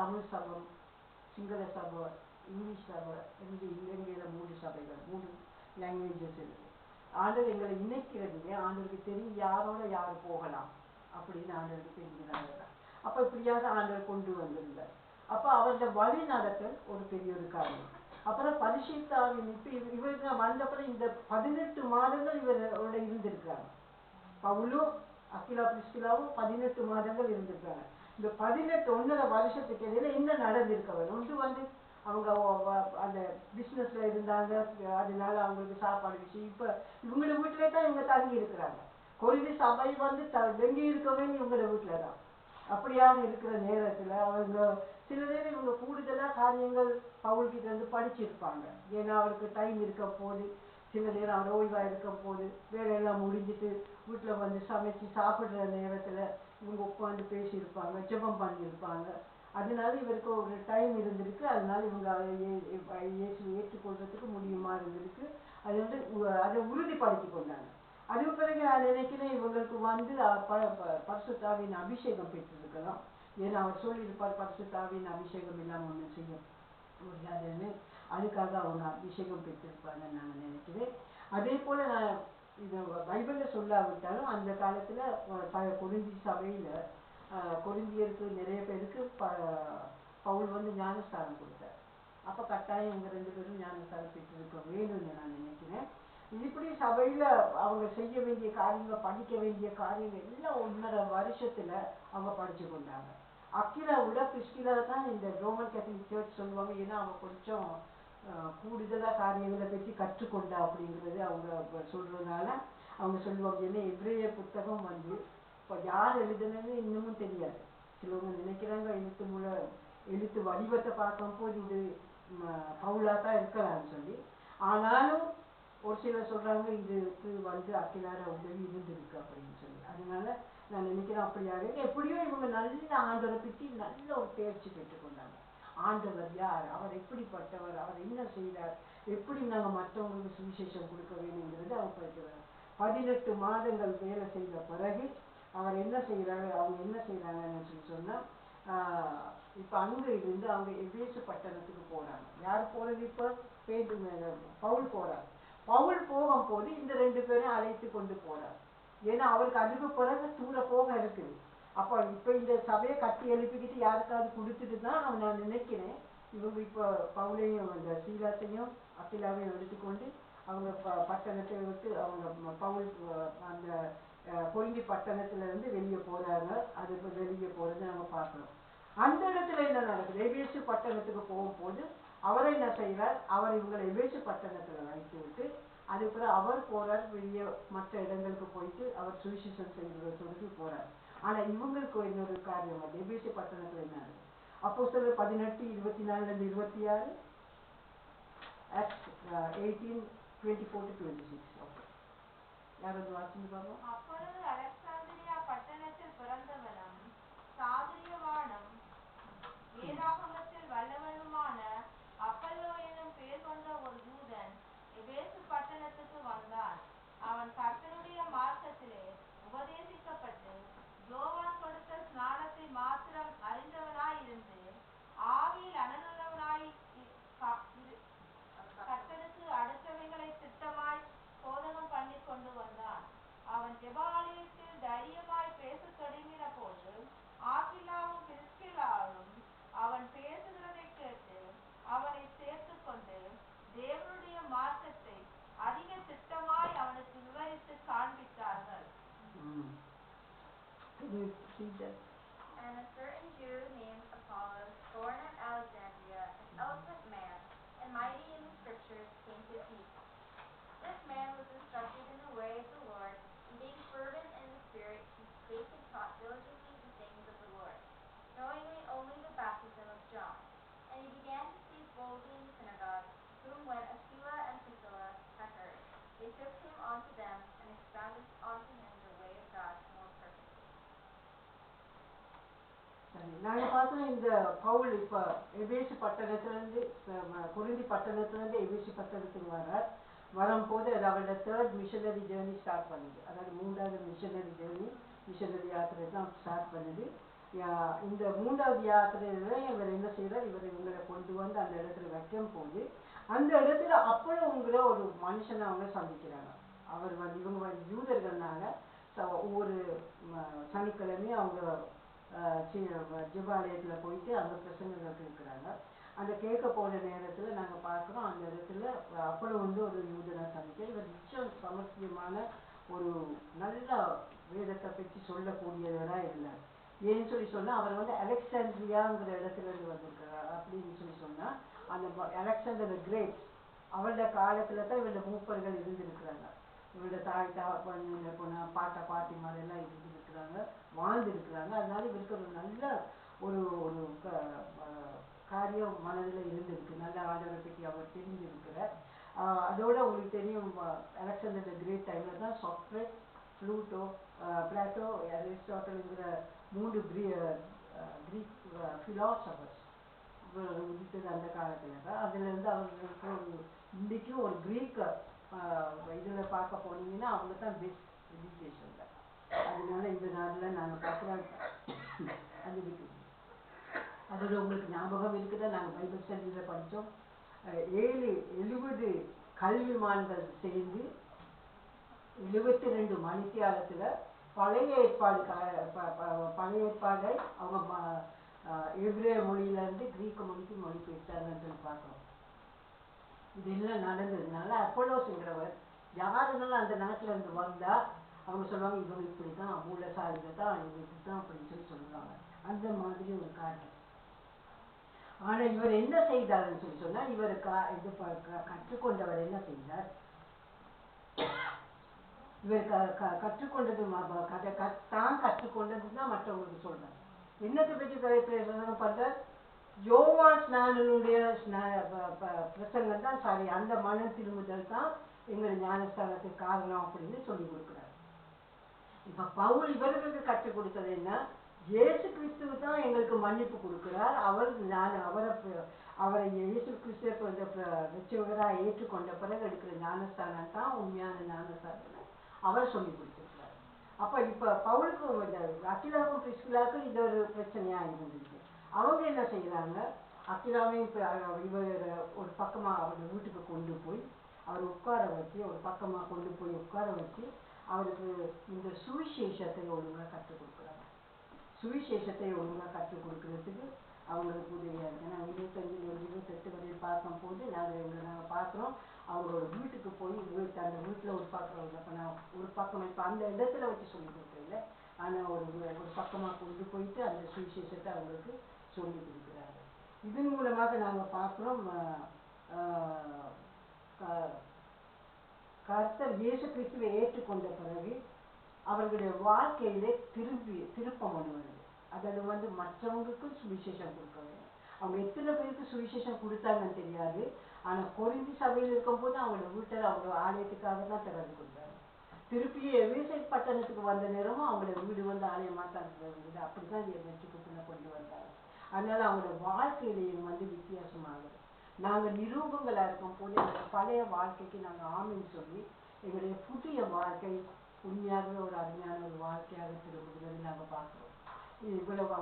தமிழ் சபை, சிங்கள சபை, இங்கிலீஷ் சபை என்று இலங்கையில் 3 சபைகள், 3 லாங்குவேஜஸ் இருக்குது. ஆண்டவர் எங்களை இணைக்கிறதுலே ஆண்டவருக்கு தெரியும் யாரோட யார் போகலாம் அப்படின்னு ஆண்டவருக்கு தெரிஞ்சுனாங்க. அப்போ இப்படியாக ஆண்டவர் கொண்டு வந்திருந்தார். அப்போ அவருடைய வழி நடத்தல் ஒரு பெரிய ஒரு காரியம். அப்புறம் பரிசுத்தாவின் இப்போ இவருக்கு வந்தப்பறம் இந்த 18 மாதங்கள் இவரோட இருந்திருக்காங்க. பவுலும் அகிலா பிரிஸ்கிலாவும் 18 மாதங்கள் இருந்திருக்காங்க. இந்த 18 1.5 வருஷத்துக்கு இடையில என்ன நடந்திருக்கவர் ஒன்று அவங்க அந்த பிஸ்னஸ்ல இருந்தாங்க, அதனால அவங்களுக்கு சாப்பாடு விஷயம். இப்போ இவங்களோட வீட்டிலே தான் இவங்க தங்கி இருக்கிறாங்க. கொரிந்தி சபை வெங்கி இருக்கவே இவங்களோட வீட்டில தான். அப்படியாக இருக்கிற நேரத்தில் அவங்க சில நேரம் இவங்க கூடுதலாக காரியங்கள் பவுல்கிட்ட இருந்து படிச்சிருப்பாங்க. ஏன்னா அவருக்கு டைம் இருக்க போது, சில நேரம் அவர் ஓய்வாக இருக்க போது, வேலையெல்லாம் முடிஞ்சிட்டு வீட்டில் சமைச்சு சாப்பிட்ற நேரத்தில் இவங்க உட்காந்து பேசியிருப்பாங்க, ஜெபம் பண்ணியிருப்பாங்க. அதனால இவருக்கு ஒரு டைம் இருந்திருக்கு. அதனால இவங்க ஏற்றுக்கொள்றதுக்கு முடியுமா இருந்திருக்கு. அது அதை உறுதிப்படுத்தி கொண்டாங்க. அதுக்கு பிறகு நான் நினைக்கிறேன் இவங்களுக்கு பரிசுத்தாவின் அபிஷேகம் பெற்றிருக்கலாம். ஏன்னா அவர் சொல்லியிருப்பார் பரிசுத்தாவின் அபிஷேகம் இல்லாமல் ஒன்று செய்ய முடியாதுன்னு. அதுக்காக அவங்க அபிஷேகம் பெற்றிருப்பாங்கன்னு நான் நினைக்கிறேன். அதே போல நான் இது பைபிளில் சொல்லாவிட்டாலும் அந்த காலத்தில் கொரிந்தி சபையில் கொரிந்தியருக்கு நிறைய பேருக்கு பவுல் ஞானஸ்தானம் கொடுத்தார். அப்போ கட்டாயம் இவங்க 2 பேரும் ஞானஸ்தானம் பெற்றிருக்க வேணும்னு நான் நினைக்கிறேன். இப்படி சபையில் அவங்க செய்ய வேண்டிய காரியங்கள், படிக்க வேண்டிய காரியங்கள் எல்லாம் 1.5 வருஷத்தில் அவங்க படித்து கொண்டாங்க. அக்கிலா விட பிஸ்கிலா தான் இந்த ரோமன் கேத்தலிக் சர்ச் சொல்லுவாங்க. ஏன்னா அவங்க கொஞ்சம் கூடுதலாக காரியங்களை பற்றி கற்றுக்கொண்டா அப்படிங்கிறது அவங்க சொல்கிறதுனால அவங்க சொல்லுவாங்க. ஏன்னா எவ்ரேய புத்தகம் இப்போ யார் எழுதுனது இன்னமும் தெரியாது. சிலவங்க நினைக்கிறாங்க எழுத்து வடிவத்தை பார்க்கும்போது இது பவுலாக தான் இருக்கலாம்னு சொல்லி. ஆனாலும் ஒரு சிலர் சொல்கிறாங்க இதுக்கு அக்கிலார உதவி இருந்திருக்கு அப்படின்னு சொல்லி. அதனால நான் நினைக்கிறேன் அப்படியாக எப்படியோ இவங்க நல்ல ஆண்டவரை பற்றி நல்ல ஒரு தேர்ச்சி பெற்றுக்கொண்டாங்க. ஆண்டவர் யார், அவர் எப்படிப்பட்டவர், அவர் என்ன செய்தார், எப்படி நாங்கள் மற்றவங்களுக்கு சுவிசேஷம் கொடுக்க வேணுங்கிறது அவர் படிக்கிறார். 18 மாதங்கள் வேலை செய்த பிறகு அவர் என்ன செய்கிறாரு, அவங்க என்ன செய்கிறாங்கன்னு சொன்னால் இப்போ அங்கே இருந்து அவங்க எபேசு பட்டணத்துக்கு போகிறாங்க. யார் போகிறது? இப்போ பவுல் போகிறார். பவுல் போகும்போது இந்த 2 பேரும் அழைத்து கொண்டு போகிறார். ஏன்னா அவருக்கு அதுக்கு பிறகு தூர போக இருக்குது. அப்போ இப்போ இந்த சபையை கட்டி எழுப்பிக்கிட்டு யாருக்காவது கொடுத்துட்டு தான் நான் நினைக்கிறேன் இவங்க இப்போ பவுலையும் அந்த சீலாத்தையும் அக்கிலாவையும் எடுத்துக்கொண்டு அவங்க பட்டணத்தை விட்டு அவங்க பவுல் அந்த கொரிந்தி பட்டணத்திலிருந்து வெளியே போகிறாங்க. அது இப்போ வெளியே போகிறது நம்ம பார்க்குறோம். அந்த இடத்துல என்ன நடக்குது? எபேசு பட்டணத்துக்கு போகும்போது அவரை என்ன செய்கிறார், அவர் இவங்களை எபேசு பட்டணத்தில் வைத்து விட்டு அதுக்கப்புறம் அவர் போகிறார் வெளியே மற்ற இடங்களுக்கு போயிட்டு அவர் சுவிசேஷம் செய்கிறதுக்கு போகிறார். ஆனால் இவங்களுக்கு இன்னொரு காரியம் எபேசு பட்டணத்தில் என்ன ஆகுது? அப்போஸ்தலர் 18:24-26, Acts 18:24-26. யாராவது வாசிச்சு பார்ப்போம். அப்பொழுது அலெக்சாந்திரியா பட்டணத்தில் பிறந்தவனும் சாதுரியவானும் வேதாகமத்தில் வல்லவனுமான அப்பல்லோ என்னும் பேர் கொண்ட ஒரு யூதன் எபேசு பட்டணத்துக்கு வந்தான். அவன் கர்த்தருடைய மார்க்கத்திலே உபதேசிக்கப்பட்டு யோவான் கொடுத்த ஸ்நானத்தை மாத்திரம் அறிந்தவனாயிருந்து ஆவியில் அனலுள்ளவனாய் கர்த்தருக்கு அடுத்தவைகளை திட்டமாய் போதகம் பண்ணி கொண்டு வந்தான். அவன் ஜெபாலயத்தில் தைரியமாய் பேசத் தொடங்கின போது ஆக்கிலாவும் பிரிஸ்கில்லாவும் அவன் பேசுகிறதை கேட்டு அவனை சேர்த்து கொண்டு தேவனுடைய மார்க்கத்தை அதிக திட்டமாய் அவனுக்கு விவரித்து காண்பித்தார்கள். And a certain Jew named Apollos, born at Alexandria, an eloquent man and mighty in the scriptures, came to Ephesus. This man was instructed in the way of the Lord, and being fervent in the Spirit, he spake and taught diligently the things of the Lord, knowing only the baptism of John. And he began to speak boldly in the synagogue, whom when Aquila and Priscilla had heard, they took him unto them, and expounded unto him the way of God more perfectly. நாங்கள் பார்த்தோம் இந்த பவுல் இப்போ எபேசு பட்டணத்திலேருந்து கொரிந்தி பட்டணத்திலேருந்து எபேசு பட்டணத்துக்கு வரும்போது அது அவரோட 3rd missionary journey start பண்ணுது. அதாவது 3வது மிஷனரி ஜேர்னி, மிஷனரி யாத்திரை தான் ஸ்டார்ட் பண்ணுது. இந்த 3வது யாத்திரையில் இவர் என்ன என்ன செய்யறார், இவர் இவங்களை கொண்டு வந்து அந்த இடத்துல வைக்கும் போது அந்த இடத்துல அப்போங்கிற ஒரு மனுஷனை அவங்க சந்திக்கிறாங்க. அவர் வந்து இவங்க வந்து யூதர்கள்னால ஒவ்வொரு சனிக்கிழமையும் அவங்க ஜெபாலயத்தில் போயிட்டு அந்த பிரசங்கங்கள் கேட்குறாங்க. அந்த கேட்க போன நேரத்தில் நாங்கள் பார்க்குறோம் அந்த இடத்துல அப்பளம் வந்து ஒரு யூதனை சந்திக்க இவர் நிச்சயம் சமர்த்தியமான ஒரு நல்ல வேதத்தை பற்றி சொல்லக்கூடியவராக இருந்தார். ஏன்னு சொல்லி சொன்னால் அவர் வந்து அலெக்சாண்ட்ரியாங்கிற இடத்துல இருந்து வந்திருக்கிறார். அப்படின்னு சொல்லி சொன்னால் அந்த அலெக்சாண்டர் த கிரேட் அவருடைய காலத்தில் தான் இவருடைய மூப்பர்கள் இருந்திருக்கிறாங்க. இவருடைய தாய் தகப்பன் பாட்டா பாட்டிமார் எல்லாம் இருந்திருக்கிறாங்க, வாழ்ந்துருக்கிறாங்க. அதனால இவருக்கு ஒரு நல்ல ஒரு ஒரு காரியம் மனதில் இருந்திருக்கு, நல்ல ஆண்டவரை பற்றி அவர் தெரிஞ்சிருக்கிறார். அதோட உங்களுக்கு தெரியும் அலெக்சாண்டர் த கிரேட் டைமில் தான் சாக்ரேட், ப்ளூட்டோ, பிளாட்டோ, அரிஸ்டாட்டலுங்கிற 3 கிரீக் ஃபிலாசபர்ஸ் உதித்தது அந்த காலத்தில் தான். அதுலேருந்து அவர்களுக்கு ஒரு இன்றைக்கும் ஒரு கிரீக் இதில் பார்க்க போனீங்கன்னா அவங்க தான் பெஸ்ட் எஜுகேஷனில். அதனால இந்த நாளில் நாங்கள் பார்க்குறோம் அது இருக்குது. அதோட உங்களுக்கு ஞாபகம் இருக்குதா, நாங்கள் பைபிள் ஸ்டடியில் படித்தோம் 70 கல்விமான்கள் சேர்ந்து 72 மணித்தியாலத்தில் பழைய ஏற்பாடை அவங்க எபிரேய மொழியிலேருந்து கிரீக்க மொழிக்கு மொழிபெயர்த்தாங்கன்னு சொல்லி பார்க்குறோம். இதெல்லாம் நடந்ததுனால அப்போலோஸ்ங்கிறவர் யாருனாலும் அந்த நாட்டில் இருந்து வந்தால் அவங்க சொல்லுவாங்க இவங்க இப்படி தான் மூலசாலிங்க தான் இவங்க தான் அப்படின்னு சொல்லி சொல்லுவாங்க. அந்த மாதிரி ஒரு காரியம். ஆனால் இவர் என்ன செய்தார்னு சொல்லி சொன்னால் இவர் இது கற்றுக்கொண்டவர் என்ன செய்தார், இவர் கற்றுக்கொண்டது தான் கற்றுக்கொண்டது தான் மற்றவங்களுக்கு சொல்றார். என்னத்தை பற்றி பிரசங்கம் பண்றார், யோவான் ஸ்நானனுடைய பிரசங்கம் தான் சாரி அந்த மன திரும்புதல் தான் எங்கள் ஞானஸ்தானத்துக்கு காரணம் அப்படின்னு சொல்லி கொடுக்குறார். இப்ப பவுல் இவர்களுக்கு கற்றுக் கொடுத்தது என்ன, இயேசு கிறிஸ்துவ தான் எங்களுக்கு மன்னிப்பு கொடுக்கிறார், அவரை இயேசு கிறிஸ்துவ ரட்சகராக ஏற்றுக்கொண்ட பிறகு எடுக்கிற ஞானஸ்தானம் தான் உண்மையான ஞானஸ்தானம் அவர் சொல்லி கொடுத்திருக்கிறார். அப்ப இப்ப பவுலுக்கு அக்கிலாவுக்கும் பிரிஸ்கிலாவுக்கும் இது ஒரு பிரச்சனையா இருந்துச்சு. அவங்க என்ன செய்யறாங்க, அக்கிலாவையும் இவர் ஒரு பக்கமா அவர் வீட்டுக்கு கொண்டு போய் அவர் உட்கார வச்சு ஒரு பக்கமா கொண்டு போய் உட்கார வச்சு அவருக்கு இந்த சுவிசேஷத்தை ஒழுங்காக கற்றுக் கொடுக்குறாங்க. சுவிசேஷத்தை ஒழுங்காக கற்றுக் கொடுக்கறதுக்கு அவங்களுக்கு உதவியாக இருக்கு. நாங்கள் 25-28 வரையும் பார்க்கும் போது நாங்கள் பார்க்குறோம் அவங்களோட வீட்டுக்கு போய் அந்த வீட்டில் ஒரு பக்கம் ஒரு பக்கம் இப்போ அந்த இடத்துல வச்சு சொல்லி கொடுக்குறீங்க, ஆனால் ஒரு பக்கமாக கொண்டு போயிட்டு அந்த சுவிசேஷத்தை அவங்களுக்கு சொல்லி கொடுக்குறாங்க. இதன் மூலமாக நாங்கள் பார்க்குறோம் கர்த்தர் இயேசு கிறிஸ்துவை ஏற்றுக்கொண்ட பிறகு அவர்களுடைய வாழ்க்கையிலே திருப்பம் ஒன்று வருது. அதாவது மற்றவங்களுக்கும் சுவிசேஷம் கொடுக்க வேண்டும். அவங்க எத்தனை பேருக்கு சுவிசேஷம் கொடுத்தாங்கன்னு தெரியாது, ஆனால் கொரிந்தி சபையில் இருக்கும் போது அவங்களோட வீட்டில் அவங்க ஆலயத்துக்காக தான் திறந்து கொடுத்தாங்க. திருப்பியும் எபேசு பட்டணத்துக்கு வந்த நேரமும் அவங்களோட வீடு ஆலயமாக தான் இருந்தது. அப்படிதான் வெற்றிக்குள்ள கொண்டு வந்தாங்க. அதனால அவங்களோட வாழ்க்கையிலையும் வித்தியாசமாகுது. நாங்கள் நிரூபங்களா இருக்கும் போது எங்களுடைய பழைய வாழ்க்கைக்கு நாங்கள் ஆமின்னு சொல்லி எங்களுடைய புதிய வாழ்க்கை உண்மையாகவே ஒரு அருமையான ஒரு வாழ்க்கையாக திரும்புகிறது நாங்கள் பார்க்குறோம். இவ்வளவு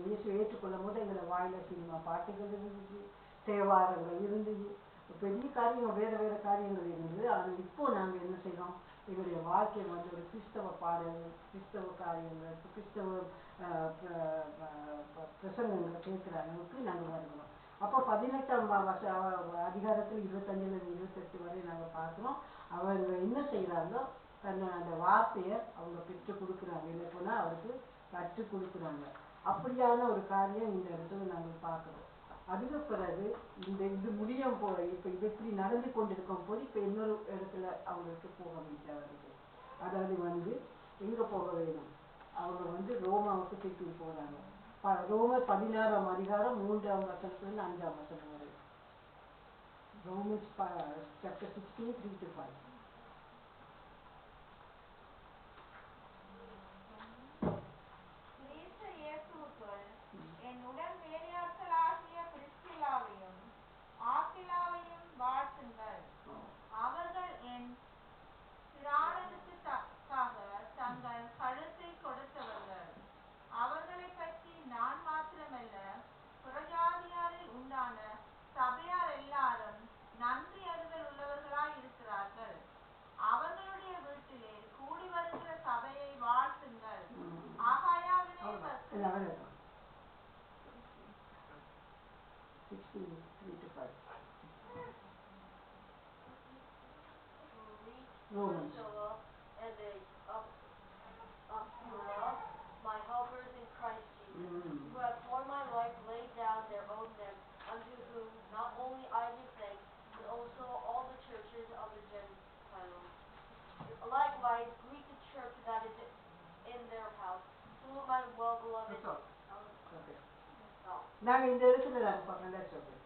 இயேசு ஏற்றுக்கொள்ளும் போது எங்களை வாயில சினிமா பாட்டுகள் இருந்துச்சு, தேவாரங்கள் இருந்துச்சு, பெரிய காரியங்கள் வேற காரியங்கள் இருந்தது. ஆனால் இப்போ நாங்கள் என்ன செய்யறோம், எங்களுடைய வாழ்க்கை ஒரு கிறிஸ்தவ பாடல்கள், கிறிஸ்தவ காரியங்கள், கிறிஸ்தவ பிரசங்கங்கள் கேட்கிற அளவுக்கு நாங்கள் வருகிறோம். அப்போ 18ஆம் அதிகாரத்தில் 25-28 வரை நாங்கள் பார்க்குறோம். அவங்க என்ன செய்யறாங்க, அந்த வார்த்தையை அவங்க பெற்று கொடுக்குறாங்க, இல்லை போனால் அவருக்கு கற்றுக் கொடுக்குறாங்க. அப்படியான ஒரு காரியம் இந்த இடத்துல நாங்கள் பார்க்குறோம். அதுக்கு பிறகு இது முடியும் போல இப்போ இது இப்படி நடந்து கொண்டிருக்கும் போது இப்போ இன்னொரு இடத்துல அவங்களுக்கு போக வேண்டிய வருது. அதாவது எங்கே போக வேணும், அவங்க ரோமாவுக்கு திருப்பி போகிறாங்க. ரோமர் 16ஆம் அதிகாரம் 3ஆம் வசனத்துல 5ஆம் வசனம் வரை. Romans chapter 16 3-5. என் உடன் வேலையாட்களாகிய பிரிஸ்கில்லாவையும் ஆக்கிலாவையும் வாழ்த்துங்கள். அவர்கள் என் பிராணனுக்காக தங்கள் கழுத்தை கொடுத்தவர்கள். அவர்களை பற்றி நான் மாத்திரமல்ல, புறஜாதி 3 to 5. Greet Romans. Priscilla and the Aquila, my helpers in Christ Jesus, who have for my life laid down their own necks, unto whom not only I give thanks, but also all the churches of the Gentiles. Likewise, greet the church that is in their house, whom my well-beloved. That's all. Okay. Oh. நாங்கள் இந்த இடத்துல நாங்கள் பார்க்கணும். That's okay.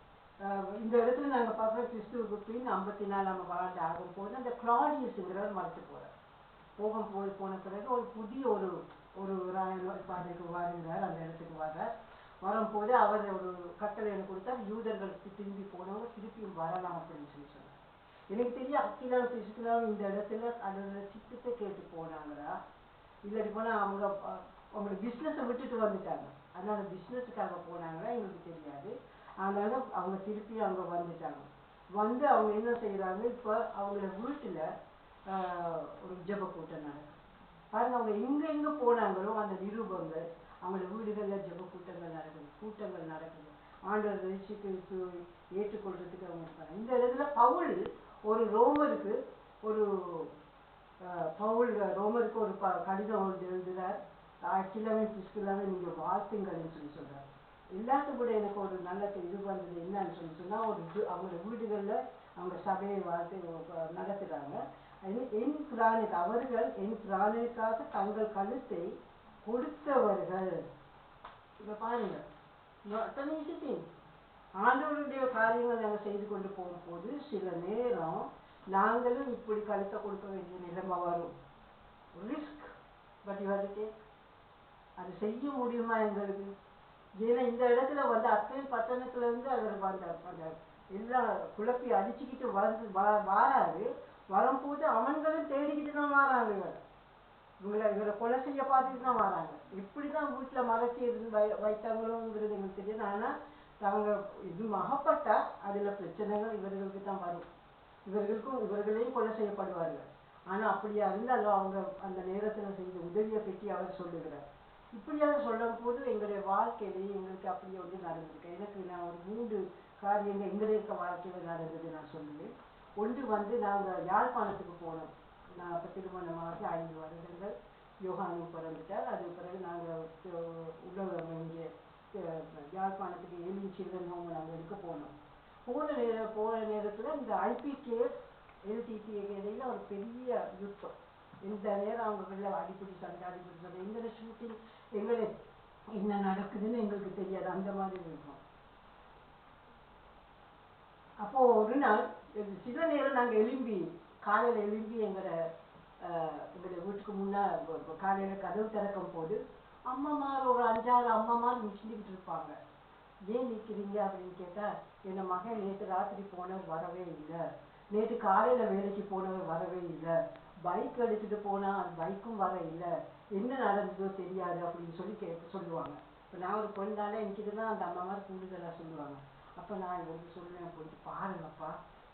இந்த இடத்துல நாங்கள் பார்க்குற கிறிஸ்துவுக்கு பின் 54ஆம் ஆண்டு ஆகும்போது அந்த கிளாடியஸுங்கிறவர் மறைச்சு போகும்போது போன பிறகு ஒரு புதிய ஒரு பாதைக்கு வருகிறார். அந்த இடத்துக்கு வர்றார். வரும்போது அவர் ஒரு கட்டளை எனக்கு கொடுத்தார், யூதர்களுக்கு திரும்பி போனவங்க திருப்பியும் வரலாம் அப்படின்னு சொன்னார். எனக்கு தெரியும் அக்கிலாம் பிரிஸ்கிலாவும் இந்த இடத்துல அதோட சித்தத்தை கேட்டு போனாங்களா, இல்லாட்டி போனால் அவங்களோட பிஸ்னஸை விட்டுட்டு வந்துட்டாங்க. அதனால பிஸ்னஸுக்காக போனாங்களா எங்களுக்கு தெரியாது. அதனால அவங்க திருப்பி அங்கே வந்துட்டாங்க. வந்து அவங்க என்ன செய்கிறாங்க, இப்போ அவங்களோட வீட்டில் ஒரு ஜெப கூட்டம் நடக்கும் பாருங்க. அவங்க எங்கே போனாங்களோ அந்த நிரூபங்கள் அவங்களோட வீடுகளில் ஜெப கூட்டங்கள் நடக்குது. ஆண்டவர் ரட்சிக்கு ஏற்றுக்கொள்றதுக்கு அவங்க இருப்பாங்க. இந்த இடத்துல பவுல் ஒரு ரோமருக்கு ஒரு கடிதம் எழுதுகிறார். அக்கிலாவே பிரிஸ்கிலாவே நீங்கள் வாழ்த்துங்கள்னு சொல்கிறார். எல்லாத்துக்கும் கூட எனக்கு ஒரு நல்ல இது வந்தது என்னன்னு சொன்னால், அவங்களோட வீடுகளில் அவங்க சபையை வாழ்த்து நடத்துகிறாங்க. அவர்கள் என் பிராணுக்காக தங்கள் கழுத்தை கொடுத்தவர்கள். இப்போ பாருங்க, ஆண்டவருடைய காரியங்கள் நாங்கள் செய்து கொண்டு போகும்போது சில நேரம் நாங்களும் இப்படி கழுத்தை கொடுக்க வேண்டிய நிலைமை வரும். Risk, but you have to take. அது செய்ய முடியுமா எங்களுக்கு? ஏன்னா இந்த இடத்துல வந்து அத்தனை பட்டணத்துலேருந்து அவர் அந்த எல்லாம் குழப்பி அடிச்சுக்கிட்டு வாராரு. வரும்போது அவன்களும் தேடிக்கிட்டு தான் வராங்க. இவரை கொலை செய்ய பார்த்துட்டு தான் வராங்க. எப்படி தான் வீட்டில் மறைச்சி வைத்தாங்களோங்கிறது எங்களுக்கு தெரியாது. ஆனால் அவங்க இது அகப்பட்டா அதில் பிரச்சனைகள் இவர்களுக்கு தான் வரும். இவர்களையும் கொலை செய்யப்படுவார்கள். ஆனால் அப்படியா இருந்தாலும் அவங்க அந்த நேரத்தில் செய்த உதவியை பற்றி அவர் சொல்லுகிறார். இப்படியாக சொல்லும் போது எங்களுடைய வாழ்க்கையிலேயே எங்களுக்கு அப்படி ஒன்று நடந்திருக்கு. எனக்கு நான் ஒரு 3 காரியங்கள் எங்களுடைய வாழ்க்கையில் நடந்தது நான் சொல்லுவேன். ஒன்று வந்து நாங்கள் யாழ்ப்பாணத்துக்கு போனோம். நான் அப்போ திருமணமாக 5 வருடங்கள் யோகானு பிறந்துட்டார். அது பிறகு நாங்கள் இங்கே யாழ்ப்பாணத்துக்கு ஏலியன் சில்ட்ரன் ஹோம் நாங்கள் எடுக்க போனோம். போன நேரத்தில் இந்த ஐபிகேஎஃப் எல்டிடிஏ இடையில் ஒரு பெரிய யுத்தம். இந்த நேரம் அவங்க அடிப்படி சண்டை எங்களை ஷூட்டிங் எங்களை என்ன நடக்குதுன்னு எங்களுக்கு தெரியாது. அந்த மாதிரி இருக்கும். அப்போ ஒரு நாள் சில நேரம் நாங்கள் காலையில் எழும்பி எங்களுடைய வீட்டுக்கு முன்னால் காலையில் கதவு திறக்கும் போது அம்மாமார் ஒரு 5-6 அம்மாமார் நிற்கிட்டு இருப்பாங்க. ஏன் நிற்கிறீங்க அப்படின்னு கேட்டால், என் மகன் நேற்று ராத்திரி போனவர் வரவே இல்லை, நேற்று காலையில் வேலைக்கு போனவர் வரவே இல்லை, பைக் எடுத்துகிட்டு போனால் அது பைக்கும் வர இல்லை, என்ன நடந்ததோ தெரியாது அப்படின்னு சொல்லுவாங்க. இப்போ நான் ஒரு பொண்ணால என்கிட்ட தான் அந்த அம்மாமார் கூடுதலாக சொல்லுவாங்க. அப்போ நான் இவருக்கு சொல்லுவேன், போயிட்டு பாருங்கப்பா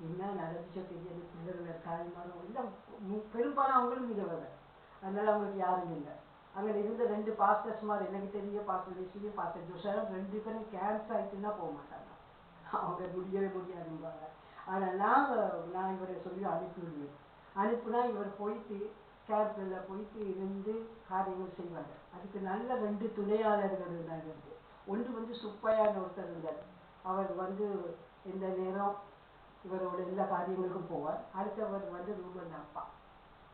என்ன நடந்துச்சோ தெரியாது, பிள்ளைகள் தாய்மாரும் இல்லை, பெரும்பாலும் அவங்களும் விதவங்க. அதனால அவங்களுக்கு யாரும் இல்லை. அங்கே இருந்த 2 பாஸ்டர்ஸ்மார் எனக்கு தெரிய பாஸ்டர் லிஸ்டியும் பாஸ்டர் ஜோஷரும் 2 பேரும் கேன்சர் ஆகிட்டுன்னா போக மாட்டாங்க. அவங்க முடியவே முடியாதும்பாங்க. ஆனால் நான் இவரை சொல்லி அனுப்புனா இவர் போயிட்டு கேம்பில் போயிட்டு இருந்து காரியங்கள் செய்வாங்க. அதுக்கு நல்ல 2 துணையாளர்கள் இருந்தாங்க. ஒன்று வந்து சுப்பையான ஒருத்தர் இருந்தார். அவர் வந்து எந்த நேரம் இவரோட எல்லா காரியங்களுக்கும் போவார். அடுத்தவர் வந்து ரூபன் அப்பா.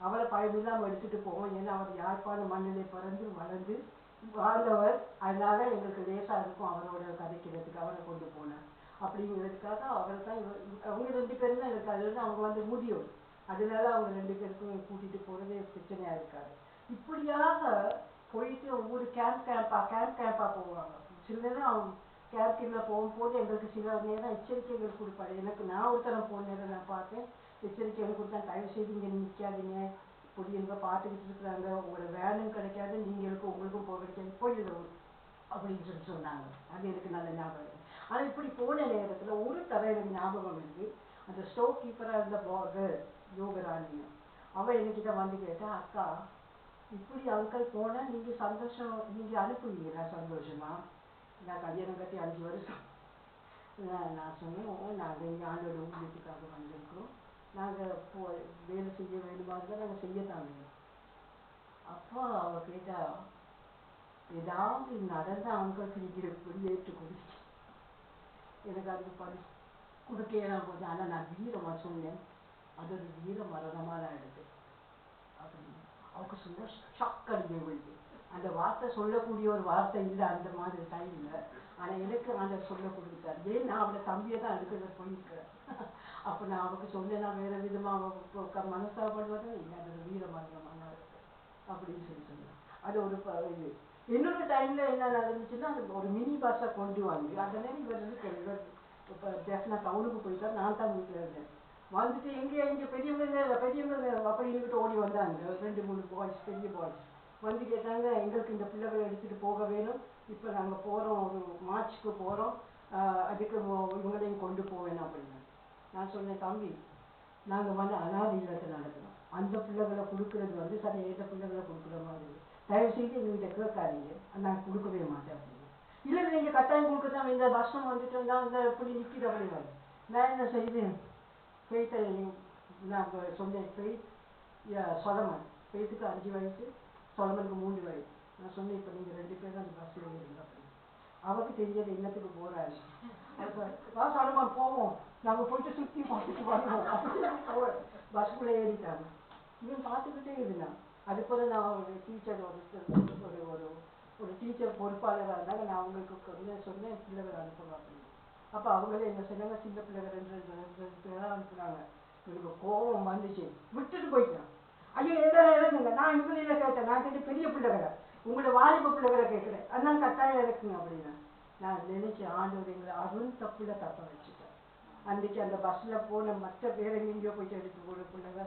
அவரை பயமில்லாமல் எடுத்துகிட்டு போவோம். ஏன்னா அவர் யாழ்ப்பாண மண்ணிலே பிறந்து வளர்ந்து வாழ்ந்தவர். அதனால எங்களுக்கு லேசாக இருக்கும் அவரோட கதைக்கிறதுக்கு. அவரை கொண்டு போனார் அப்படிங்கிறதுக்காக அவரை தான் அவங்க 2 பேரும் தான் இருக்காது. அவங்க வந்து முதியோர். அதனால அவங்க 2 பேருக்கும் கூட்டிகிட்டு போகிறதே பிரச்சனையாக இருக்காது. இப்படியாக போயிட்டு ஒவ்வொரு கேம்பாக போவாங்க. சில நேரம் அவங்க கேம்ப்ல போகும்போது எங்களுக்கு சில நேரம் எச்சரிக்கைகள் கொடுப்பாரு. நான் ஒரு தரம் போன நேரம் நான் பார்த்தேன், எச்சரிக்கைகள் கொடுத்தேன், தயவு செய்து இங்கே நிற்காதீங்க, பொடியங்க பார்த்துக்கிட்டு இருக்கிறாங்க, உங்களோட வேனும் கிடைக்காது, உங்களுக்கும் போக கிடைக்காது, போயிடுவோம் அப்படின்னு சொன்னாங்க. அது எனக்கு நல்ல ஞாபகம். ஆனால் இப்படி போன நேரத்தில் ஒரு தரம் எனக்கு ஞாபகம் இருக்கு. அந்த ஸ்டோர் கீப்பராக இருந்த பாகர் யோகராணி அவள் என்கிட்ட வந்து கேட்டா, அக்கா இப்படி அங்கிள் போனால் நீங்கள் சந்தோஷம், நீங்கள் அனுப்புவீங்களா சந்தோஷமா? நான் கல்யாணம் கட்டி 5 வருஷம் நான் சொன்னேன், நாங்கள் இங்கே ஆண்டோட ஊழியத்துக்காக வந்திருக்கிறோம், நாங்கள் வேலை செய்ய வேணுமா இருந்தால் நாங்கள் செய்யத்தான் வேணும். அப்போ அவள் கேட்டா, ஏதாவது நடந்த ஆண்கள் பிடிக்கிறபடி ஏற்றுக்கொடு. எனக்கு அதுக்கு படி கொடுக்கலாம் போது, ஆனால் நான் வீரமாக சொன்னேன், அது ஒரு வீர மரணமாக நான் எடுத்தேன் அப்படின்னு. அவருக்கு சொன்ன ஷாக் அடிக்க அந்த வார்த்தை சொல்லக்கூடிய ஒரு வார்த்தை இல்லை அந்த மாதிரி டைமில். ஆனால் எனக்கு அந்த சொல்ல கொடுத்தாரு. ஏன் நான் அவளை தம்பியை தான் எடுக்கிறத போயிருக்கிறேன். அப்போ நான் அவருக்கு சொன்னேன்னா வேறு விதமாக மனஸ்தாபப்படுவதே இல்லை, அது ஒரு வீர மரணமாக இருக்கு அப்படின்னு சொன்னேன். அது ஒரு இது. இன்னொரு டைமில் என்ன நடந்துச்சுன்னா, அது ஒரு மினி பஸ்ஸை கொண்டு வந்து அந்த நேரம் இவர் இப்போ டெஃபினா டவுனுக்கு போயிட்டா, நான் தான் வீட்டில் இருந்தேன். வந்துட்டு இங்கே பெரியவங்க அப்படின்னுட்டு ஓடி வந்தாங்க 2-3 பாய்ஸ், பெரிய பாய்ஸ் வந்து கேட்டாங்க, எங்களுக்கு இந்த பிள்ளைகளை எடுத்துகிட்டு போக வேணும், இப்போ நாங்கள் போகிறோம், ஒரு மார்ச்சுக்கு போகிறோம், அதுக்கு இவங்களையும் கொண்டு போவேணும் அப்படின்னு. நான் சொன்னேன், தம்பி நாங்கள் வந்து அனாதை இல்லத்தை நடக்கிறோம், அந்த பிள்ளைகளை கொடுக்குறது வந்து சரி ஏற்ற பிள்ளைகளை கொடுக்குற மாதிரி, தயவு செய்து எங்கள்கிட்ட கேட்காதீங்க, நான் கொடுக்கவே மாட்டேன் அப்படின்னு. இல்லை நீங்கள் கட்டாயம் கொடுக்க தான், இந்த வருஷம் வந்துட்டு இருந்தால் அந்த எப்படி நிற்கிது அப்படின்னு. நான் என்ன செய்வேன், ஃபெய்த்தை நான் சொன்னேன், ஃபெய்த் சொலமன், ஃபெய்த்துக்கு 5 வயசு, சொலமனுக்கு 3 வயசு. நான் சொன்னேன், இப்போ நீங்கள் 2 பேரும் அந்த பஸ்ஸில் இருங்க அப்படின்னு. அவருக்கு தெரிஞ்சது என்னத்துக்கு போகிறாரு. சொலமன் போவோம், நாங்கள் போயிட்டு சுற்றி பார்த்துட்டு வருவோம் அப்படின்னு பஸ்ஸுக்குள்ளே ஏறிட்டாங்க. இவன் பார்த்துக்கிட்டே இருந்தான். அதுபோல் நான் ஒரு டீச்சர் ஒரு டீச்சர் பொறுப்பாளராக இருந்தாங்க. நான் அவங்களுக்கு சொன்னேன் பிள்ளைகளை அனுப்பணும் அப்படின்னு. அப்போ அவங்களே என்ன சொன்னாங்க, சின்ன பிள்ளைகள் 2 பேராக அனுப்புனாங்க. எனக்கு கோபம் வந்துச்சு, விட்டுட்டு போயிட்டேன். ஐயோ எல்லாம் இறங்குங்க, நான் இவங்கள கேட்டேன், நான் கேட்டு பெரிய பிள்ளைகளை உங்களோட வாலிப பிள்ளைகளை கேட்குறேன், அதனால கட்டாயம் இறக்குங்க அப்படின்னு. நான் நினைச்சேன், ஆண்டவர் எங்களை அருண் தப்புல தப்ப வச்சுட்டேன். அன்றைக்கு அந்த பஸ்ஸில் போன மற்ற பேர் எங்கெங்கேயோ போயிட்டு எடுத்து போகிற பிள்ளைங்க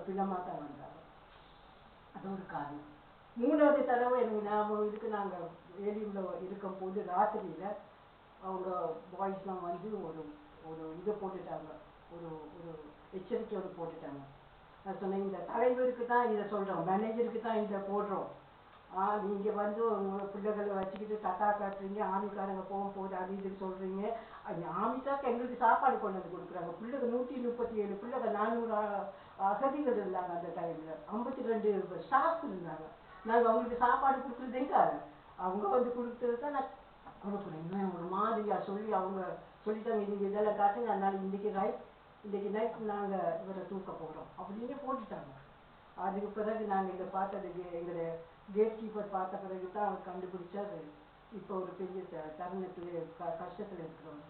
பின்னமாக தான் வந்தாங்க. அது ஒரு காரணம். 3வது தடவை எனக்கு ஞாபகம் இதுக்கு, நாங்கள் ஏரியில் இருக்கும் போது ராத்திரியில் அவங்க பாய்ஸ்லாம் வந்து ஒரு இதை போட்டுட்டாங்க, ஒரு எச்சரிக்கையோடு போட்டுட்டாங்க. நான் சொன்னேன், இந்த தலைவருக்கு தான் இதை சொல்கிறோம், மேனேஜருக்கு தான் இதை போடுறோம், நீங்கள் வந்து உங்கள் பிள்ளைகளை வச்சுக்கிட்டு தட்டா காட்டுறீங்க, ஆமிக்காரங்க போகும்போது அது இதுன்னு சொல்கிறீங்க. ஆமிக்காக்கு எங்களுக்கு சாப்பாடு கொண்டு வந்து கொடுக்குறாங்க. பிள்ளைகள் 137 பிள்ளைகள், 400 அகதிகள் இருந்தாங்க அந்த டைமில், 52 ஸ்டாஃப் இருந்தாங்க. நாங்கள் அவங்களுக்கு சாப்பாடு கொடுக்குறது எங்காரு, அவங்க வந்து கொடுத்தது தான் நான் கொடுக்குறேன். ஒரு மாதிரியாக சொல்லி அவங்க சொல்லிட்டாங்க, நீங்கள் இதெல்லாம் காட்டுங்க, அதனால இன்றைக்கி நைட் நாங்கள் இவரை தூக்க போகிறோம் அப்படின்னு போட்டுட்டாங்க. அதுக்கு பிறகு நாங்கள் இதை பார்த்ததுக்கு எங்களை கேட் கீப்பர் பார்த்த பிறகு தான் அவர் கண்டுபிடிச்சார், இப்போ ஒரு பெரிய தருணத்தில் கஷ்டத்தில் இருக்கிறோம்.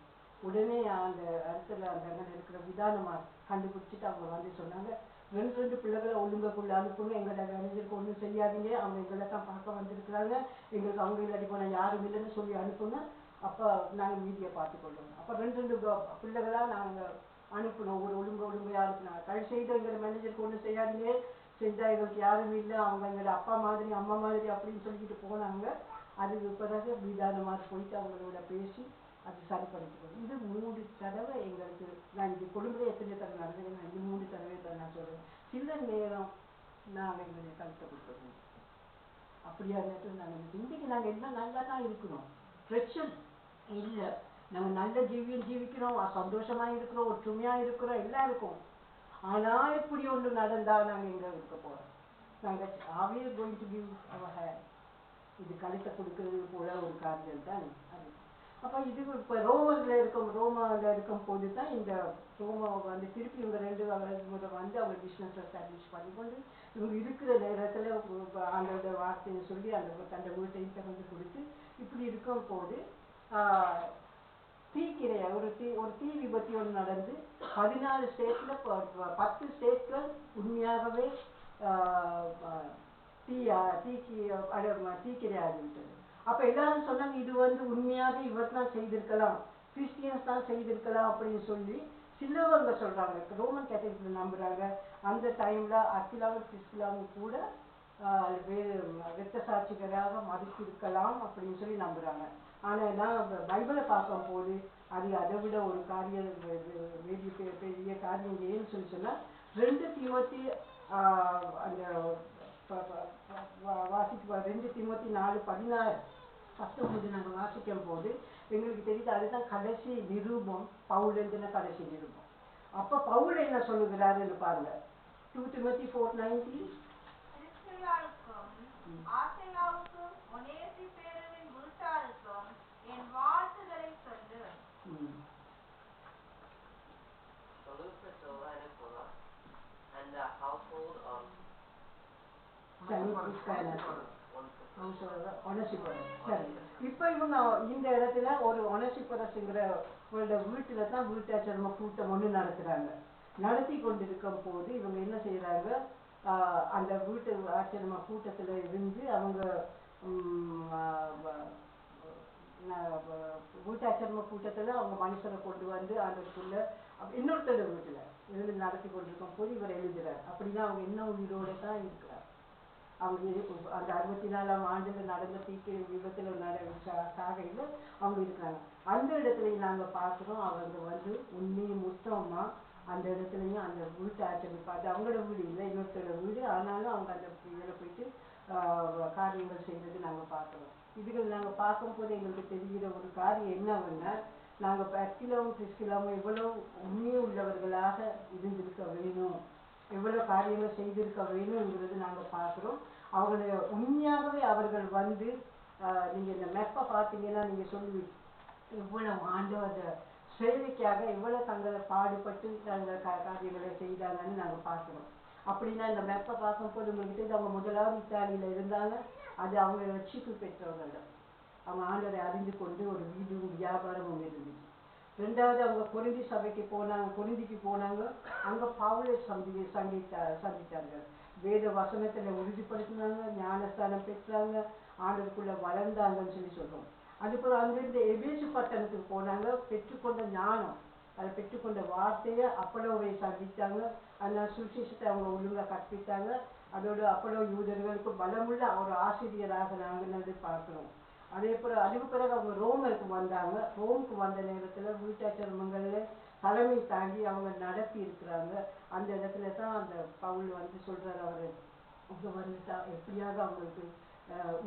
உடனே அந்த இடத்துல அந்த அங்கே இருக்கிற விதானமாக கண்டுபிடிச்சிட்டு அவங்க வந்து சொன்னாங்க, 2 பிள்ளைகளை ஒழுங்கக்குள்ளே அனுப்புங்க, எங்களோட மேனேஜருக்கு ஒன்றும் செய்யாதீங்க, அவங்க எங்களை தான் பார்க்க வந்திருக்கிறாங்க, எங்களுக்கு அவங்க இல்லாட்டி போனால் யாரும் இல்லைன்னு சொல்லி அனுப்புங்க, அப்போ நாங்கள் மீதியை பார்த்துக்கொள்ளுவோம். அப்போ 2 பிள்ளைகளாக நாங்கள் அனுப்பணும், ஒழுங்கையாக அனுப்பினாங்க. தயவு செய்து எங்களை மேனேஜருக்கு ஒன்றும் செய்யாதீங்க, செஞ்சால் எங்களுக்கு யாரும் இல்லை, அவங்க எங்களோட அப்பா மாதிரி அம்மா மாதிரி அப்படின்னு சொல்லிக்கிட்டு போனாங்க. அதுக்கு பிறகு விதானமாக போயிட்டு அவங்களோட பேசி அது சரி பண்ணிக்கணும். இது 3 தடவை எங்களுக்கு, நான் இது கொழும்புல எத்தனை தடவை நடந்தது, நான் இது 3 தடவை தான் நான் சொல்கிறேன். சில நேரம் நாங்கள் எங்களுடைய கருத்தை கொடுக்கணும். அப்படியா நேரத்தில் நாங்கள் இன்றைக்கி நாங்கள் எல்லாம் நல்லா தான் இருக்கிறோம், பிரச்சனை இல்லை, நாங்கள் நல்ல ஜீவிக்கிறோம், சந்தோஷமாக இருக்கிறோம், ஒற்றுமையாக இருக்கிறோம், எல்லாம் இருக்கும். ஆனால் இப்படி ஒன்று நடந்தால் நாங்கள் எங்கே இருக்க போகிறோம், நாங்கள் are we going to give our hand? இது கழுத்தை கொடுக்கறது போல ஒரு காரியம் தான் அது. அப்போ இது இப்போ ரோமாவில் இருக்கும் போது தான் இந்த ரோமாவை வந்து திருப்பி இவங்க 2 முறை வந்து அவங்க பிஸ்னஸ் எஸ்டாப்ளிஷ் பண்ணிக்கொண்டு இவங்க இருக்கிற நேரத்தில் ஆண்டோட வார்த்தையை சொல்லி அந்த தண்டை வீட்டையும் திறந்து கொடுத்து இப்படி இருக்கும் போது தீக்கிரையா ஒரு தீ விபத்து ஒன்று நடந்து 14 ஸ்டேட்டில் 10 ஸ்டேட்டில் உண்மையாகவே தீக்கிரை ஆகிவிட்டது. அப்போ எல்லாரும் சொன்னாங்க, இது வந்து உண்மையாக இவர் தான் செய்திருக்கலாம், கிறிஸ்டியன்ஸ் தான் செய்திருக்கலாம் அப்படின்னு சொல்லி சிலவங்க சொல்கிறாங்க. ரோமன் கேத்தலிக்கில் நம்புகிறாங்க அந்த டைமில் அக்கிலாவும் கிறிஸ்திலாவும் கூட வேறு இரத்த சாட்சிகளாக மதிப்பிருக்கலாம் அப்படின்னு சொல்லி நம்புகிறாங்க. ஆனால் நான் பைபிளை பார்க்கும்போது அது அதை விட ஒரு காரியம் பெரிய காரியம் ஏன்னு சொல்லி சொன்னால் 2 தீமோத்தி அந்த வாசிக்கு 2 தீமோத்தி 4:16 19 நாங்கள் வாசிக்கும் போது எங்களுக்கு தெரியுது அதுதான் கடைசி நிரூபம், பவுல் எழுதின கடைசி நிரூபம். அப்போ பவுல் என்ன சொல்லுகிறாருன்னு பாருங்க. 2 Timothy 4:19. பிரிஸ்கில்லாவுக்கும் ஆக்கிலாவுக்கும் ஒநேசிப்பேருவின் வீட்டாருக்கும் என் வாழ்த்துதலை சொல்லு. Salute Priscilla and Aquila and the household of ஒனசிபரஸ். சரி, இப்போ இவங்க இந்த இடத்துல ஒரு ஒனசிபரஸ்ங்கிற வீட்டில் தான் வீட்டாச்சரம கூட்டம் ஒன்று நடத்துகிறாங்க. நடத்தி கொண்டிருக்கும் போது இவங்க என்ன செய்கிறாங்க, அந்த வீட்டு ஆச்சரம கூட்டத்தில் இருந்து அவங்க வீட்டாச்சரம கூட்டத்தில் அவங்க மனுஷரை கொண்டு வந்து அதற்குள்ள இன்னொருத்தர் வீட்டில் இருந்து நடத்தி கொண்டிருக்கும் போது இவர் எழுதுகிறார். அப்படின்னா அவங்க இன்னும் உயிரோடு தான் இருக்கிறார். அவங்க அந்த 64ஆம் ஆண்டில் நடந்த தீக்கு விபத்தில் சாகையில் அவங்க இருக்கிறாங்க. அந்த இடத்துலையும் நாங்கள் பார்க்குறோம், அவங்க வந்து உண்மையும் முத்தமாக அந்த இடத்துலையும் அந்த வீட்டு ஆச்சரியம் பார்த்து அவங்களோட வீடு இல்லை, இன்னொருத்தரோட வீடு, ஆனாலும் அவங்க அந்த இதில் போயிட்டு காரியங்கள் செய்கிறது நாங்கள் பார்க்குறோம். இதுகள் நாங்கள் பார்க்கும்போது எங்களுக்கு தெரிகிற ஒரு காரியம் என்னவென்னா, நாங்கள் அக்கிலாவும் பிரிஸ்கில்லாவும் எவ்வளோ உண்மையே உள்ளவர்களாக இருந்திருக்க வேணும், எவ்வளோ காரியங்கள் செய்திருக்க வேணுங்கிறது நாங்கள் பார்க்குறோம். அவங்களுடைய உண்மையாகவே அவர்கள் வந்து நீங்கள் இந்த மெப்பை பார்த்தீங்கன்னா நீங்கள் சொல்லுவீங்க எவ்வளோ ஆண்டவர் சேவைக்காக எவ்வளோ தங்களை பாடுபட்டு தங்கள் காரியங்களை செய்தாங்கன்னு நாங்கள் பார்க்குறோம். அப்படின்னா இந்த மெப்பை பார்க்கும்போது உங்களுக்கு அவங்க முதலாவது இத்தாலியில் இருந்தாங்க, அது அவங்க ரட்சிப்பு பெற்றவர்களிடம் அவங்க ஆண்டவரை அறிந்து கொண்டு ஒரு வீடும் வியாபாரமும் இருந்துச்சு. ரெண்டாவது அவங்க கொரிந்தி சபைக்கு போனாங்க, கொரிந்திக்கு போனாங்க, அங்கே பவுலை சந்தித்தார்கள், வேத வசனத்தில் உறுதிப்படுத்தினாங்க, ஞானஸ்தானம் பெற்றாங்க, ஆண்டவருக்குள்ள வளர்ந்தாங்கன்னு சொல்லி சொல்கிறோம். அதுபோல் அங்கிருந்து எபேசு பட்டணத்துக்கு போனாங்க, பெற்றுக்கொண்ட ஞானம், அதை பெற்றுக்கொண்ட வார்த்தையை அப்பளோவை சந்தித்தாங்க, அதனால் சுவிசேஷத்தை அவங்க ஒழுங்காக கற்பித்தாங்க. அதோடு அப்பளோ யூதர்களுக்கு பலமுள்ள ஒரு ஆசிரியராக நாங்கள் பார்க்கிறோம். அதே போல் அதுக்கு பிறகு அவங்க ரோமுக்கு வந்தாங்க. ரோமுக்கு வந்த நேரத்தில் வீட்டாச்சரமங்களில் தலைமை தாங்கி அவங்க நடத்தி இருக்கிறாங்க. அந்த இடத்துல தான் அந்த பவுல் வந்து சொல்கிறார், அவர் இங்கே வந்துட்டா எப்படியாக அவங்களுக்கு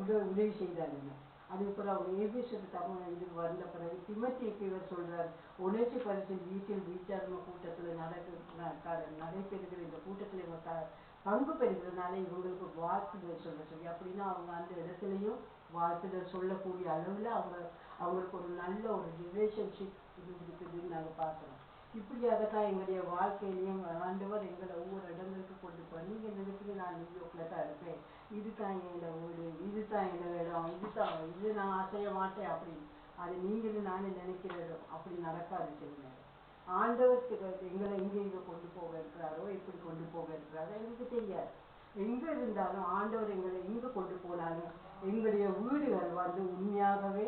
உதவி செய்தாருங்க. அதே போல் அவங்க ஏபிஎஸ்க்கு தமிழ் இதுக்கு வந்த பிறகு திமோத்தேயுக்கு இவர் சொல்கிறார், ஒனேசிபரஸின் வீட்டில் வீட்டாச்சரம கூட்டத்தில் நடைபெறுகிற இந்த கூட்டத்தில் இவங்க பங்கு பெறுகிறதுனால இவங்களுக்கு வாழ்த்துதல் சொல்ல சொல்லி, அப்படின்னா அவங்க அந்த இடத்துலையும் வாழ்த்துதல் சொல்லக்கூடிய அளவில் அவங்களுக்கு ஒரு நல்ல ஒரு ரிலேஷன்ஷிப் இருக்குதுன்னு நாங்கள் பார்க்குறோம். இப்படியாகத்தான் எங்களுடைய வாழ்க்கையிலையும் ஆண்டவர் எங்களை ஒவ்வொரு இடங்களுக்கு கொண்டு போய், நீங்கள் நினைக்கிறீங்க நான் நியூயார்க்கில் தான் இருப்பேன், இதுதான் என்னோட வீடு, இதுதான் என்னோட இடம், இது நான் அசைய மாட்டேன் அப்படின்னு, அது நீங்களும் நானே நினைக்கிற இடம் அப்படி நடக்காது. சில ஆண்டவருக்கு எங்களை எங்கே கொண்டு போக இருக்கிறாரோ, எப்படி கொண்டு போக இருக்கிறாரோ எங்களுக்கு தெரியாது. எங்கே இருந்தாலும் ஆண்டவர் எங்களை எங்கே கொண்டு போனாலும் எங்களுடைய வீடுகள் வந்து உண்மையாகவே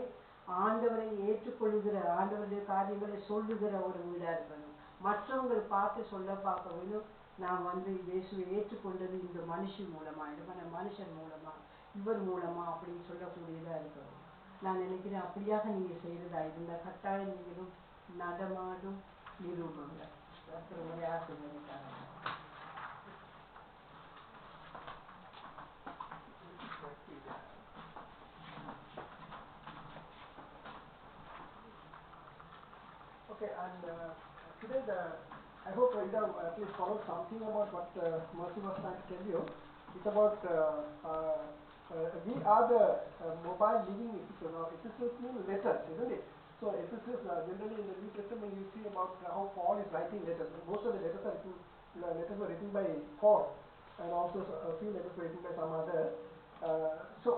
ஆண்டவரை ஏற்றுக்கொள்ளுகிற, ஆண்டவருடைய காரியங்களை சொல்லுகிற ஒரு வீடாக இருக்கணும். மற்றவங்களை பார்த்து சொல்ல பார்க்க வேணும், நான் வந்து இயேசுவை ஏற்றுக்கொண்டது இந்த மனுஷன் மூலமாக, இந்த மனுஷன் மூலமாக, இவர் மூலமாக அப்படின்னு சொல்லக்கூடியதாக இருக்கணும். நான் நினைக்கிறேன் அப்படியாக நீங்கள் செய்கிறதா இருந்தால் கட்டாயம் நீங்களும் நடமாடும் நிரூபங்கள் கர்த்தருடைய ஆசீர்வாதம். Okay, and today I hope you have at least followed something about what Mercy was trying to tell you. It's about we are the mobile living epistles. Now, epistles mean letters, isn't it? So epistles generally in the New Testament you see about how Paul is writing letters. Most of the letters were written by Paul, and also a few letters were written by some others.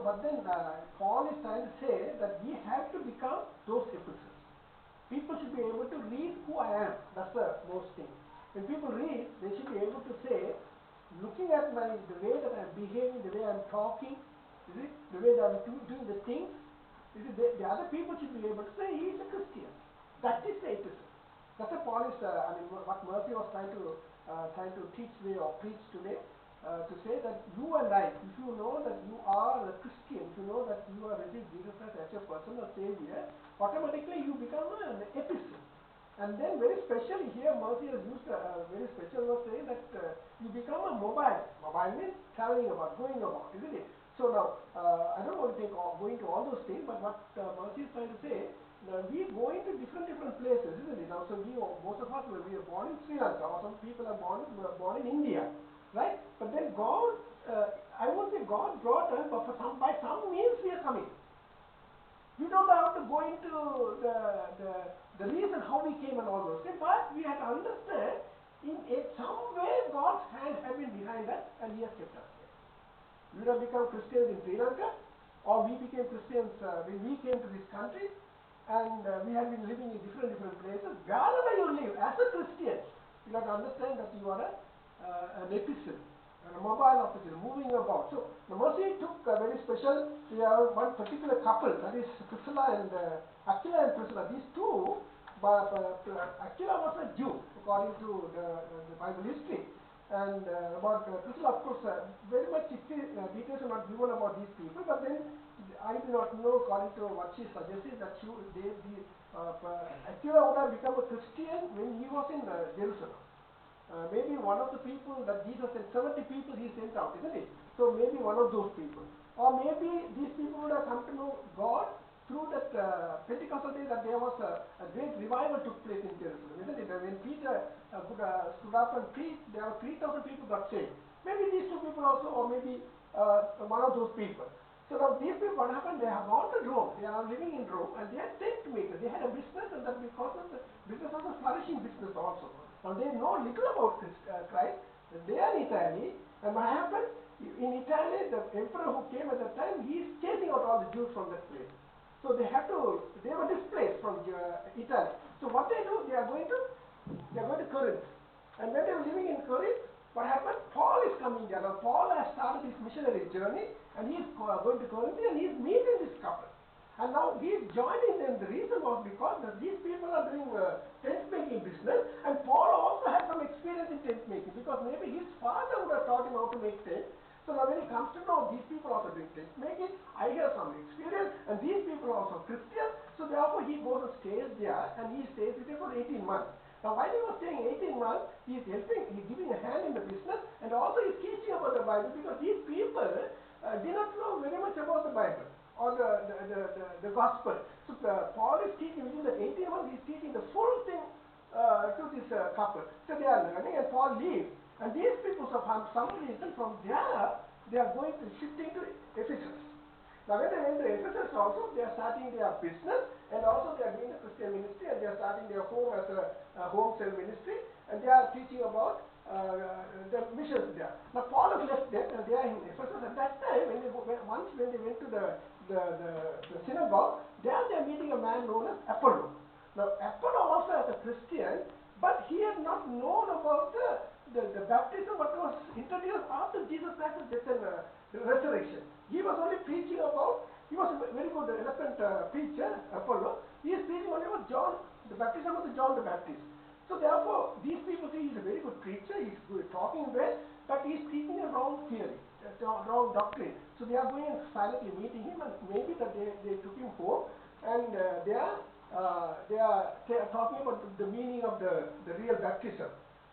But then Paul is trying to say that we have to become those epistles. People should be able to read who I am. That's the most thing. When people read, they should be able to say, looking at the way that I am behaving, the way I am talking, the way that I am doing the things, the other people should be able to say, he is a Christian. That is the epistle. That's what Paul is, what Mercy was trying to teach today or preach today, to say that you and I, if you know that you are a Christian, if you know that you are received Jesus Christ as your personal Savior, automatically you become an epistle. And then very specially here Mercy has used a very special word saying that you become a mobile. Mobile means traveling about, going about, isn't it? So now, I don't want to go into all those things, but what Mercy is trying to say, we go into different places, isn't it? Now, so most of us we are born in Sri Lanka, or some people are born in India, right? But then God, I won't say God brought us, but by some means we are coming. We don't have to go into the reason how we came and all those things, but we have to understand in some way God's hand has been behind us and He has kept us here. We would have become Christians in Sri Lanka, or we became Christians when we came to this country, and we have been living in different places. Wherever you live, as a Christian, you have to understand that you are an epistle, a mobile officer, moving about. So the Mercy took a very special, we have one particular couple, that is Priscilla and Aquila and Priscilla. These two, but Aquila was a Jew according to the Bible history. And about Priscilla, of course, very much details are not given about these people, but then I do not know, according to what she suggested, that Aquila would have become a Christian when he was in Jerusalem. Maybe one of the people that Jesus sent, 70 people he sent out, isn't it? So maybe one of those people. Or maybe these people would have come to know God through that Pentecostal day, that there was a great revival took place in Jerusalem, isn't it? When Peter stood up and preached, there were 3,000 people got saved. Maybe these two people also, or maybe one of those people. So now these people, what happened? They have gone to Rome. They are living in Rome, and they are tent makers. They had a business, and that because of the business was a flourishing business also. Now they know little about Christ. They are in Italy, and what happened? In Italy, the emperor who came at that time, he is chasing out all the Jews from that place. So they were displaced from Italy. So what they do? They are going to Corinth. And when they were living in Corinth, what happened? Paul is coming there. Now Paul has started his missionary journey, and he is going to Corinth, and he is meeting this couple. And now he is joining them. The reason was because these people are doing tent making business, and Paul also had some experience in tent making, because maybe his father would have taught him how to make tents. So now when he comes to know these people also doing tent making, I have some experience, and these people are also Christians. So therefore he goes and stays there, and he stays with them for 18 months. Now while he was staying 18 months, he is helping, he is giving a hand in the business, and also he is teaching about the Bible, because these people did not know very much about the Bible or the gospel. So Paul is teaching, within the 18 months, he is teaching the full thing to this couple. So they are learning, and Paul leaves. And these people, for some reason, from there, they are shifting to Ephesus. Now when they went to Ephesus also, they are starting their business, and also they are doing the Christian ministry, and they are starting their home as a home cell ministry, and they are teaching about the missions there. Now Paul has left them, and they are in Ephesus. At that time, when they went to the synagogue, there they are meeting a man known as Apollo. Now Apollo also as a Christian, but he had not known about the baptism, what was introduced after Jesus Christ's death and resurrection. He was only preaching about, he was a very good, eloquent preacher, Apollo. He is preaching only about John, the baptism of John the Baptist. So therefore, these people see he is a very good preacher, he is good, talking well, but he is teaching a wrong theory, wrong doctrine. So they are going and silently meeting him, and maybe that they took him home, and they are talking about the meaning of the real baptism.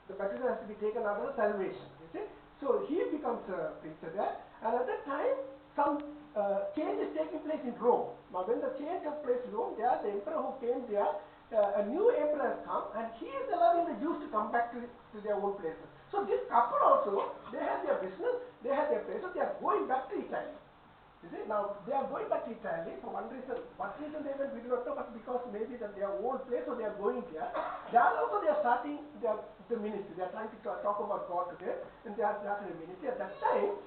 The baptism has to be taken under salvation, you see. So he becomes a preacher there, and at that time, some change is taking place in Rome. Now when the change took place in Rome, there the emperor who came there, a new emperor has come, and he is allowing the Jews to come back to their own places. So this couple also, they have their business, they have their places, they are going back to Italy. You see, now they are going back to Italy for one reason. What reason they went, we do not know, but because maybe that their old place, so they are going there. There also they are starting the ministry. They are trying to talk about God to them, and they are starting the ministry. At that time,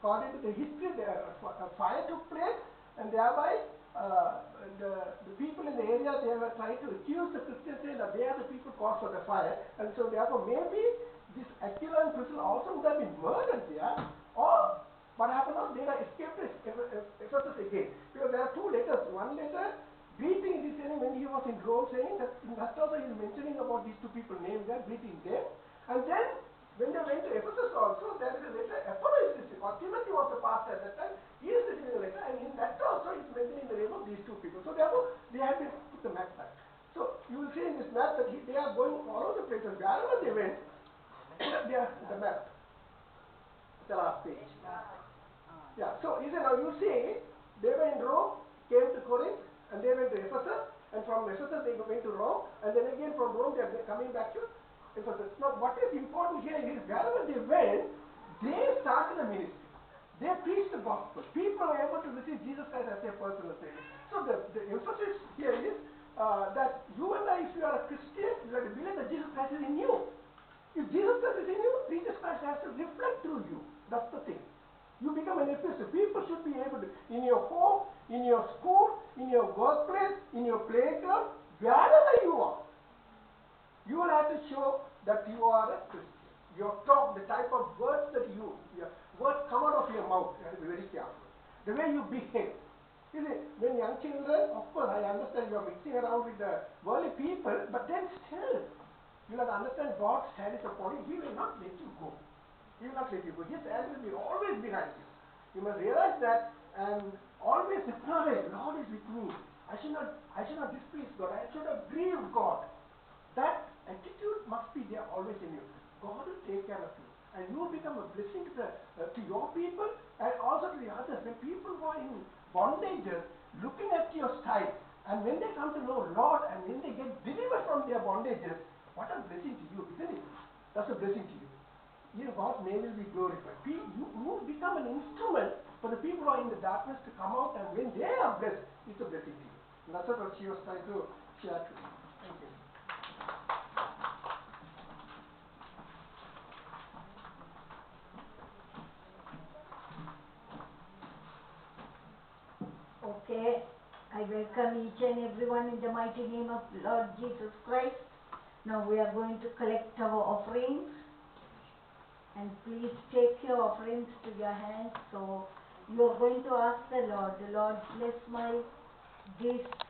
according to the history, a fire took place, and thereby the people in the area, they were trying to accuse the Christians, saying that they are the people caused for the fire, and so therefore maybe this Aquila and Priscilla also would have been murdered there, or what happened was they were escaped to Ephesus again, because there are two letters. One letter greeting this when he was in Rome, saying that in that also he is mentioning about these two people named there, greeting them, and then when they went to Ephesus also, there is a letter, Apollo is receiving, or Timothy was the pastor at that time, he is receiving a letter, and in that also it is mentioning the name of these two people. So therefore, they have been put the map back. So you will see in this map that they are going all over the places, wherever they went, they are the map. the last page. Ah. Yeah, so you now you see, they were in Rome, came to Corinth, and they went to Ephesus, and from Ephesus they went to Rome, and then again from Rome they are coming back to Ephesus. Now what is important here is, wherever they went, they started a ministry. They preached the gospel. People were able to receive Jesus Christ as their personal Savior. So the emphasis here is that you and I, if you are a Christian, you have to believe that Jesus Christ is in you. If Jesus Christ is in you, Jesus Christ has to reflect through you. That's the thing. You become an epistle. People should be able to, in your home, in your school, in your workplace, in your playground, wherever you are, you will have to show that you are a Christian. Your talk, the type of words that you use, your words come out of your mouth, you have to be very careful. The way you behave. You see, when young children, of course, I understand you are mixing around with the worldly people, but then still, you have to understand God's hand is upon you. He will not let you go. He will not let you go. His hand will be always behind you. You must realize that and always acknowledge, Lord is with me. I should not displease God. I should not grieve God. That attitude must be there always in you. God will take care of you. And you will become a blessing to your people and also to the others. When people who are in bondages, looking at your style, and when they come to know Lord and when they get delivered from their bondages, what a blessing to you, isn't it? That's a blessing to you. God's name will be glorified. You become an instrument for the people who are in the darkness to come out, and when they are blessed, it's a blessing to you. And that's what she was trying to share to you. Thank you. Okay, I welcome each and everyone in the mighty name of Lord Jesus Christ. Now we are going to collect our offerings, and please take your offerings to your hands. So you are going to ask the Lord bless my gifts